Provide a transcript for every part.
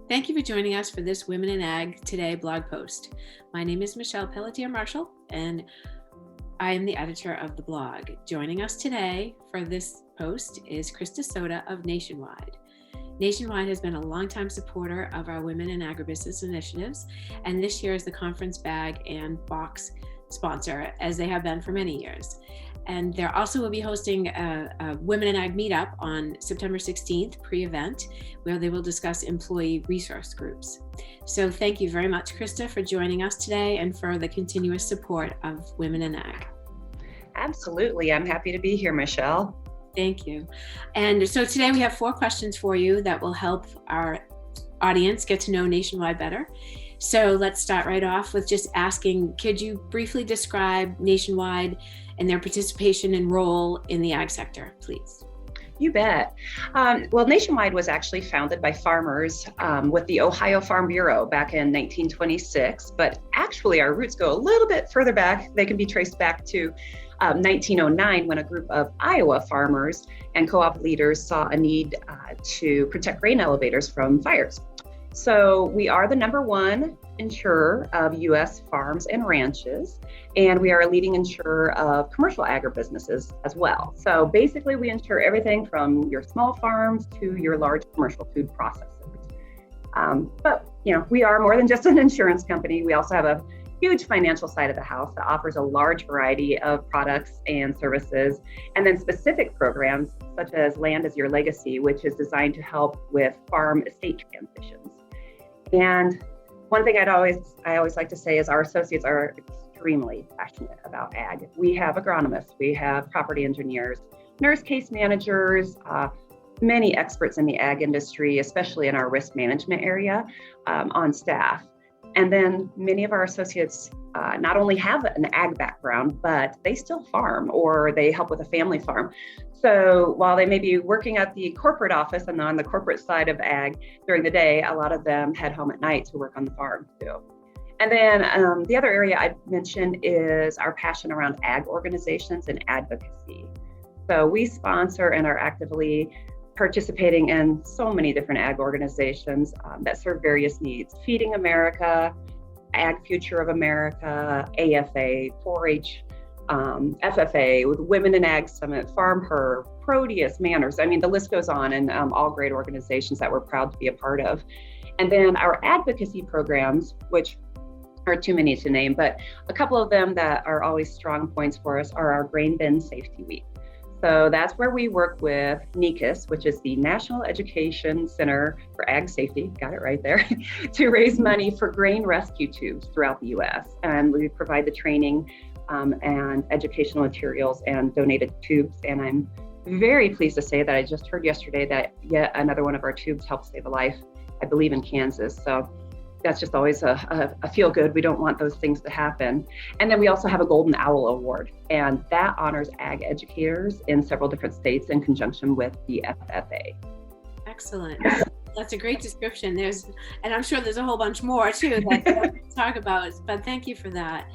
Thank you for joining us for this Women in Ag Today blog post. My name is Michelle Pelletier Marshall, and I am the editor of the blog. Joining us today for this post is Krista of Nationwide. Nationwide has been a longtime supporter of our Women in Agribusiness initiatives, and this year is the conference bag and box sponsor, as they have been for many years. And they also will be hosting a Women in Ag meetup on September 16th, pre-event, where they will discuss employee resource groups. So thank you very much, Krista, for joining us today and for the continuous support of Women in Ag. Absolutely. I'm happy to be here, Michelle. Thank you. And so today we have 4 questions for you that will help our audience get to know Nationwide better. So let's start right off with just asking, could you briefly describe Nationwide and their participation and role in the ag sector, please? You bet. Well, Nationwide was actually founded by farmers with the Ohio Farm Bureau back in 1926, but actually our roots go a little bit further back. They can be traced back to 1909 when a group of Iowa farmers and co-op leaders saw a need to protect grain elevators from fires. So we are the #1 insurer of U.S. farms and ranches, and we are a leading insurer of commercial agribusinesses as well. So basically we insure everything from your small farms to your large commercial food processors. But we are more than just an insurance company. We also have a huge financial side of the house that offers a large variety of products and services, and then specific programs such as Land is Your Legacy, which is designed to help with farm estate transitions. And one thing I always like to say is our associates are extremely passionate about ag. We have agronomists, we have property engineers, nurse case managers, many experts in the ag industry, especially in our risk management area, on staff. And then many of our associates not only have an ag background, but they still farm or they help with a family farm. So while they may be working at the corporate office and on the corporate side of ag during the day, a lot of them head home at night to work on the farm too. And then the other area I'd mention is our passion around ag organizations and advocacy. So we sponsor and are actively participating in so many different ag organizations that serve various needs: Feeding America, Ag Future of America, AFA, 4-H, FFA, with Women in Ag Summit, Farm Her, Proteus, Manners. I mean, the list goes on, and all great organizations that we're proud to be a part of. And then our advocacy programs, which are too many to name, but a couple of them that are always strong points for us are our Grain Bin Safety Week. So that's where we work with NECUS, which is the National Education Center for Ag Safety, got it right there, to raise money for grain rescue tubes throughout the U.S. And we provide the training and educational materials and donated tubes. And I'm very pleased to say that I just heard yesterday that yet another one of our tubes helped save a life, I believe in Kansas. So that's just always a feel good. We don't want those things to happen. And then we also have a Golden Owl Award, and that honors ag educators in several different states in conjunction with the FFA. Excellent. That's a great description. And I'm sure there's a whole bunch more too that we can talk about, but thank you for that.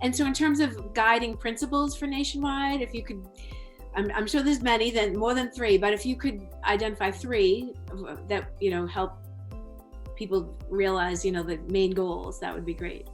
And so in terms of guiding principles for Nationwide, if you could, I'm sure there's many, more than 3, but if you could identify 3 that, help people realize, the main goals, that would be great.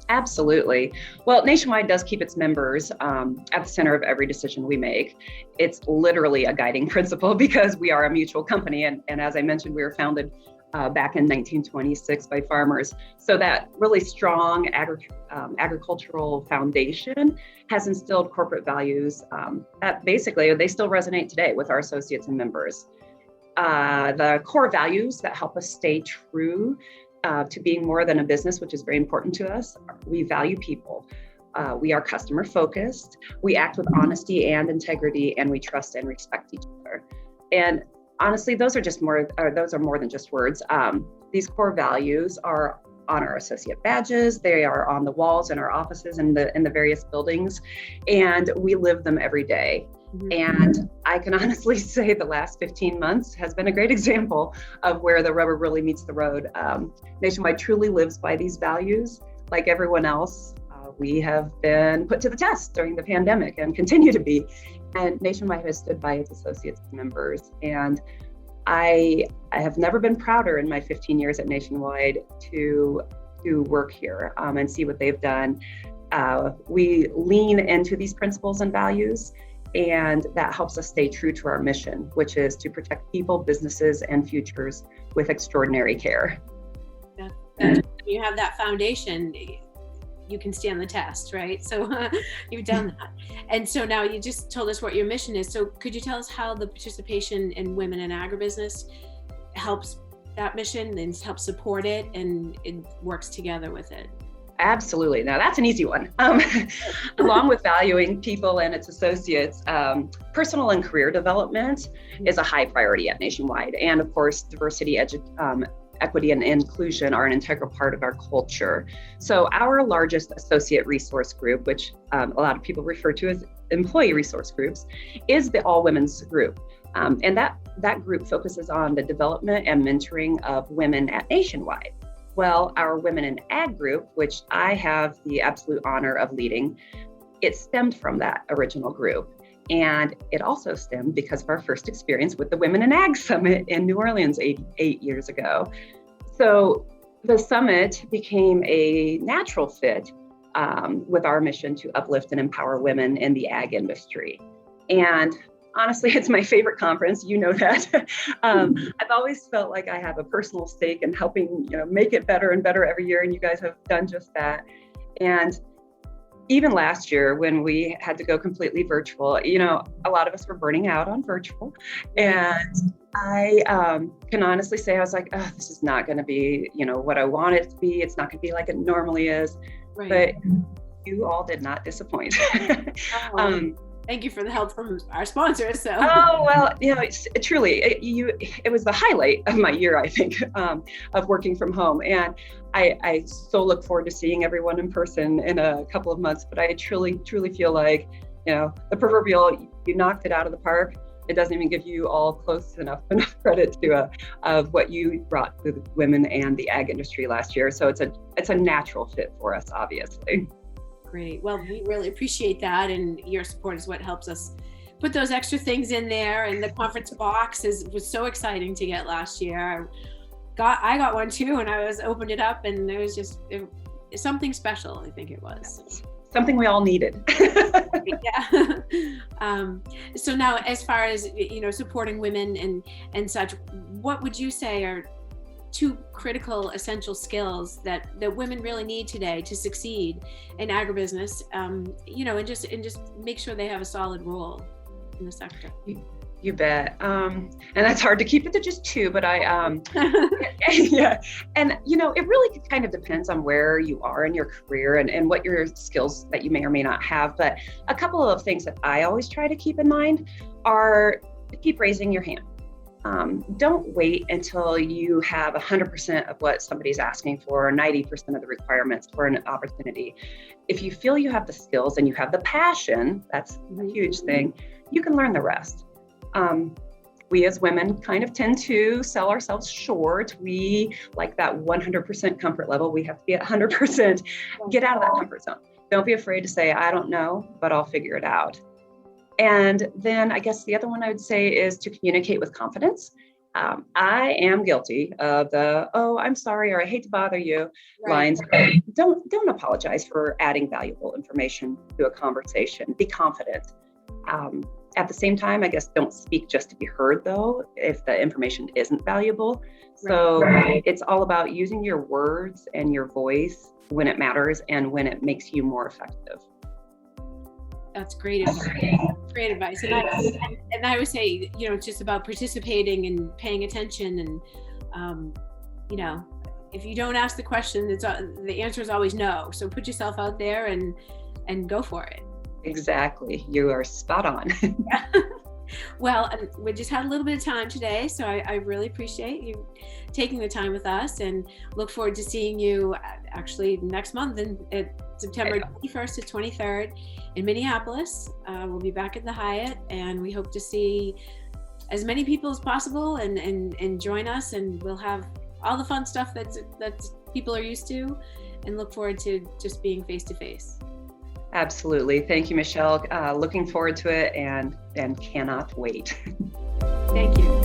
Absolutely. Well, Nationwide does keep its members at the center of every decision we make. It's literally a guiding principle because we are a mutual company. And as I mentioned, we were founded back in 1926 by farmers. So that really strong agricultural foundation has instilled corporate values that basically they still resonate today with our associates and members. The core values that help us stay true to being more than a business, which is very important to us. We value people. We are customer focused. We act with honesty and integrity, and we trust and respect each other. And honestly, those are more than just words. These core values are on our associate badges. They are on the walls in our offices in the various buildings, and we live them every day. And I can honestly say the last 15 months has been a great example of where the rubber really meets the road. Nationwide truly lives by these values. Like everyone else, we have been put to the test during the pandemic and continue to be. And Nationwide has stood by its associates and members. And I have never been prouder in my 15 years at Nationwide to work here and see what they've done. We lean into these principles and values, and that helps us stay true to our mission, which is to protect people, businesses, and futures with extraordinary care. You have that foundation, you can stand the test, right? So you've done that. And so now you just told us what your mission is. So could you tell us how the participation in women in agribusiness helps that mission and helps support it, and it works together with it? Absolutely. Now that's an easy one. Along with valuing people and its associates, personal and career development is a high priority at Nationwide. And of course, diversity, equity, and inclusion are an integral part of our culture. So our largest associate resource group, which a lot of people refer to as employee resource groups, is the all women's group. And that group focuses on the development and mentoring of women at Nationwide. Well, our Women in Ag group, which I have the absolute honor of leading, it stemmed from that original group. And it also stemmed because of our first experience with the Women in Ag Summit in New Orleans eight years ago. So the summit became a natural fit with our mission to uplift and empower women in the ag industry. And honestly, it's my favorite conference. You know that. I've always felt like I have a personal stake in helping, make it better and better every year. And you guys have done just that. And even last year, when we had to go completely virtual, a lot of us were burning out on virtual. And I can honestly say, I was like, oh, this is not going to be, what I want it to be. It's not going to be like it normally is. Right. But you all did not disappoint. Thank you for the help from our sponsors. So. Oh, well, truly, it was the highlight of my year, I think, of working from home. And I so look forward to seeing everyone in person in a couple of months. But I truly feel like, the proverbial, you knocked it out of the park. It doesn't even give you all close enough credit to of what you brought to the women and the ag industry last year. So it's a natural fit for us, obviously. Great. Well, we really appreciate that, and your support is what helps us put those extra things in there. And the conference box was so exciting to get last year. I got one too, and I opened it up, and it was just something special. I think it was something we all needed. Yeah. So now, as far as supporting women and such, what would you say are two critical essential skills that women really need today to succeed in agribusiness, and just make sure they have a solid role in the sector? You bet. And that's hard to keep it to just two, but yeah. And, it really kind of depends on where you are in your career and what your skills that you may or may not have. But a couple of things that I always try to keep in mind are to keep raising your hand. Don't wait until you have 100% of what somebody's asking for, or 90% of the requirements for an opportunity. If you feel you have the skills and you have the passion, that's a huge thing, you can learn the rest. We as women kind of tend to sell ourselves short. We like that 100% comfort level. We have to be at 100%. Get out of that comfort zone. Don't be afraid to say, I don't know, but I'll figure it out. And then I guess the other one I would say is to communicate with confidence. I am guilty of the, oh, I'm sorry, or I hate to bother you lines. Don't apologize for adding valuable information to a conversation. Be confident. At the same time, I guess don't speak just to be heard, though, if the information isn't valuable. So it's all about using your words and your voice when it matters and when it makes you more effective. That's great advice. Great advice. And I would say, it's just about participating and paying attention. And, if you don't ask the question, the answer is always no. So put yourself out there and go for it. Exactly. You are spot on. Well, we just had a little bit of time today, so I really appreciate you taking the time with us, and look forward to seeing you actually next month at September 21st to 23rd in Minneapolis. We'll be back at the Hyatt, and we hope to see as many people as possible and join us, and we'll have all the fun stuff that people are used to, and look forward to just being face to face. Absolutely. Thank you, Michelle. Looking forward to it and cannot wait. Thank you.